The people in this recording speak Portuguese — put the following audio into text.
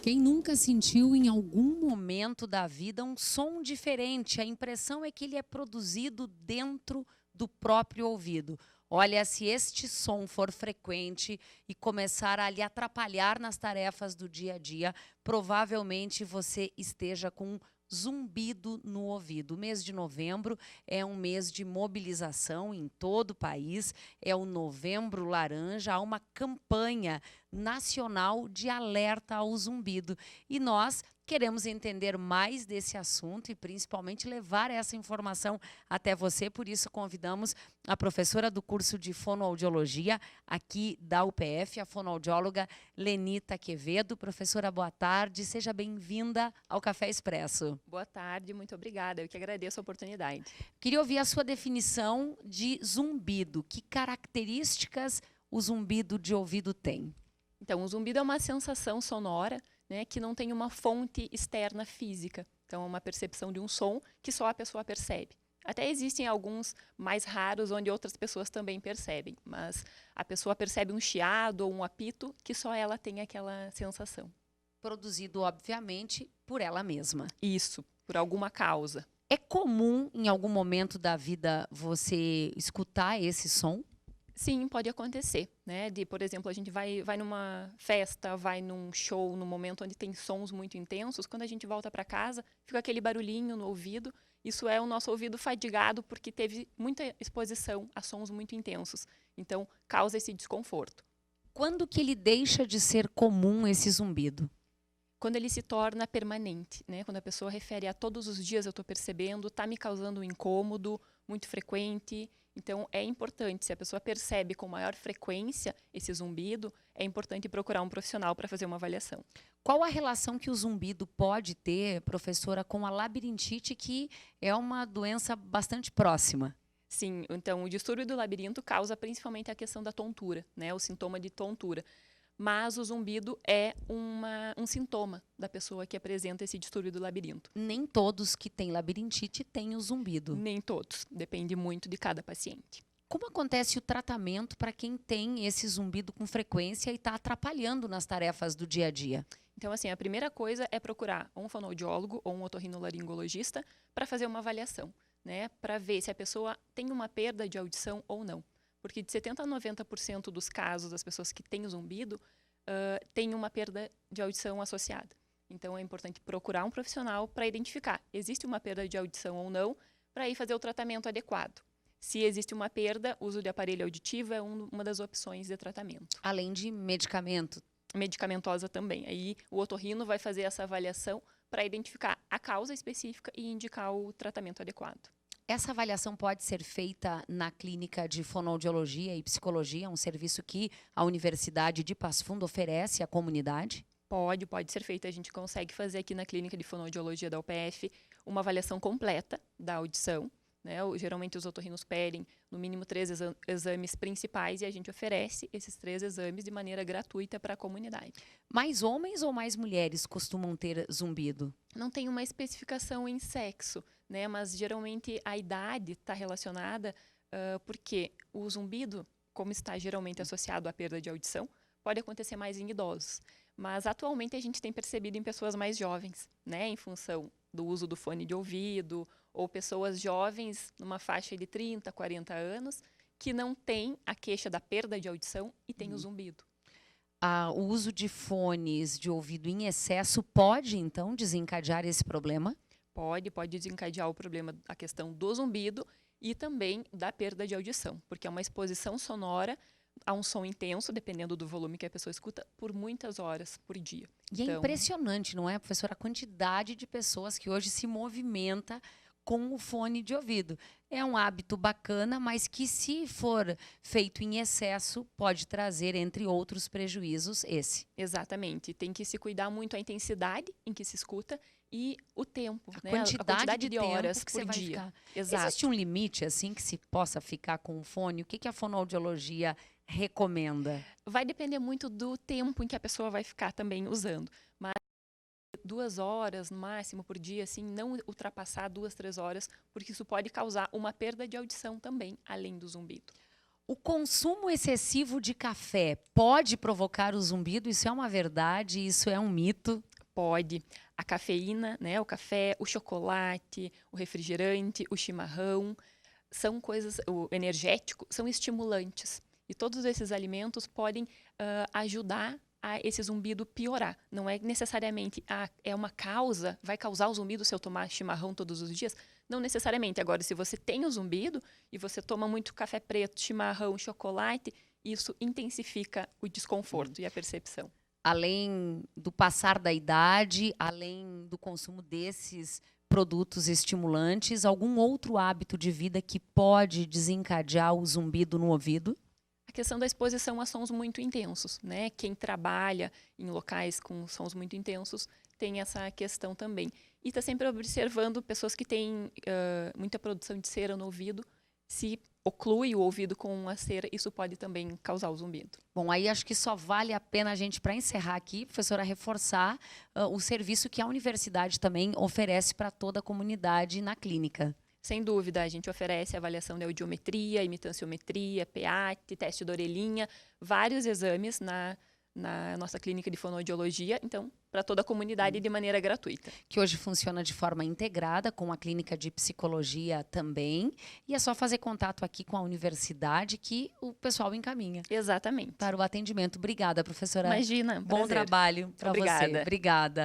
Quem nunca sentiu em algum momento da vida um som diferente? A impressão é que ele é produzido dentro do próprio ouvido. Olha, se este som for frequente e começar a lhe atrapalhar nas tarefas do dia a dia, provavelmente você esteja com zumbido no ouvido. O mês de novembro é um mês de mobilização em todo o país, é o Novembro Laranja, há uma campanha nacional de alerta ao zumbido. E nós queremos entender mais desse assunto e principalmente levar essa informação até você, por isso convidamos a professora do curso de fonoaudiologia aqui da UPF, a fonoaudióloga Lenita Quevedo. Professora, boa tarde, seja bem-vinda ao Café Expresso. Boa tarde, muito obrigada, eu que agradeço a oportunidade. Queria ouvir a sua definição de zumbido. Que características o zumbido de ouvido tem? Então, o zumbido é uma sensação sonora, né, que não tem uma fonte externa física. Então, é uma percepção de um som que só a pessoa percebe. Até existem alguns mais raros onde outras pessoas também percebem, mas a pessoa percebe um chiado ou um apito que só ela tem aquela sensação. Produzido, obviamente, por ela mesma. Isso, por alguma causa. É comum, em algum momento da vida, você escutar esse som? Sim, pode acontecer, né? Por exemplo, a gente vai numa festa, vai num show, num momento onde tem sons muito intensos, quando a gente volta para casa, fica aquele barulhinho no ouvido. Isso é o nosso ouvido fadigado porque teve muita exposição a sons muito intensos. Então, causa esse desconforto. Quando que ele deixa de ser comum, esse zumbido? Quando ele se torna permanente, né? Quando a pessoa refere a todos os dias eu estou percebendo, está me causando um incômodo muito frequente. Então, é importante, se a pessoa percebe com maior frequência esse zumbido, é importante procurar um profissional para fazer uma avaliação. Qual a relação que o zumbido pode ter, professora, com a labirintite, que é uma doença bastante próxima? Sim, então o distúrbio do labirinto causa principalmente a questão da tontura, né? O sintoma de tontura. Mas o zumbido é um sintoma da pessoa que apresenta esse distúrbio do labirinto. Nem todos que têm labirintite têm o zumbido. Nem todos, depende muito de cada paciente. Como acontece o tratamento para quem tem esse zumbido com frequência e está atrapalhando nas tarefas do dia a dia? Então, assim, a primeira coisa é procurar um fonoaudiólogo ou um otorrinolaringologista para fazer uma avaliação, né? Para ver se a pessoa tem uma perda de audição ou não. Porque de 70% a 90% dos casos das pessoas que têm o zumbido, tem uma perda de audição associada. Então, é importante procurar um profissional para identificar existe uma perda de audição ou não, para ir fazer o tratamento adequado. Se existe uma perda, o uso de aparelho auditivo é uma das opções de tratamento. Além de medicamento? Medicamentosa também. Aí, o otorrino vai fazer essa avaliação para identificar a causa específica e indicar o tratamento adequado. Essa avaliação pode ser feita na clínica de fonoaudiologia e psicologia, um serviço que a Universidade de Passo Fundo oferece à comunidade? Pode ser feita. A gente consegue fazer aqui na clínica de fonoaudiologia da UPF uma avaliação completa da audição, né? Geralmente os otorrinos pedem no mínimo 3 exames principais e a gente oferece esses 3 exames de maneira gratuita para a comunidade. Mais homens ou mais mulheres costumam ter zumbido? Não tem uma especificação em sexo, né? Mas geralmente a idade está relacionada porque o zumbido, como está geralmente associado à perda de audição, pode acontecer mais em idosos. Mas atualmente a gente tem percebido em pessoas mais jovens, né? Em função do uso do fone de ouvido, ou pessoas jovens numa faixa de 30, 40 anos, que não têm a queixa da perda de audição e têm o zumbido. O uso de fones de ouvido em excesso pode, então, desencadear esse problema? Pode desencadear o problema, a questão do zumbido e também da perda de audição, porque é uma exposição sonora a um som intenso, dependendo do volume que a pessoa escuta, por muitas horas por dia. E é impressionante, não é, professora, a quantidade de pessoas que hoje se movimenta com o fone de ouvido. É um hábito bacana, mas que, se for feito em excesso, pode trazer, entre outros prejuízos, esse. Exatamente. Tem que se cuidar muito a intensidade em que se escuta e o tempo, a né? quantidade de horas que por você vai dia. ficar. Exato. Existe um limite, assim, que se possa ficar com o fone? O que a fonoaudiologia recomenda? Vai depender muito do tempo em que a pessoa vai ficar também usando. Mas 2 horas no máximo por dia, assim, não ultrapassar 2, 3 horas, porque isso pode causar uma perda de audição também, além do zumbido. O consumo excessivo de café pode provocar o zumbido? Isso é uma verdade? Isso é um mito? Pode. A cafeína, né? O café, o chocolate, o refrigerante, o chimarrão, são coisas, o energético, são estimulantes. E todos esses alimentos podem ajudar a esse zumbido piorar. Não é necessariamente é uma causa, vai causar o zumbido se eu tomar chimarrão todos os dias? Não necessariamente. Agora, se você tem o zumbido e você toma muito café preto, chimarrão, chocolate, isso intensifica o desconforto e a percepção. Além do passar da idade, além do consumo desses produtos estimulantes, algum outro hábito de vida que pode desencadear o zumbido no ouvido? A questão da exposição a sons muito intensos, né? Quem trabalha em locais com sons muito intensos tem essa questão também. E está sempre observando pessoas que têm muita produção de cera no ouvido. Se oclui o ouvido com a cera, isso pode também causar o zumbido. Bom, aí acho que só vale a pena a gente, para encerrar aqui, professora, reforçar o serviço que a universidade também oferece para toda a comunidade na clínica. Sem dúvida, a gente oferece avaliação de audiometria, imitanciometria, PEAT, teste da orelhinha, vários exames na nossa clínica de fonoaudiologia, então, para toda a comunidade de maneira gratuita. Que hoje funciona de forma integrada, com a clínica de psicologia também, e é só fazer contato aqui com a universidade que o pessoal encaminha. Exatamente. Para o atendimento. Obrigada, professora. Imagina, bom prazer. trabalho para você. Obrigada. Obrigada.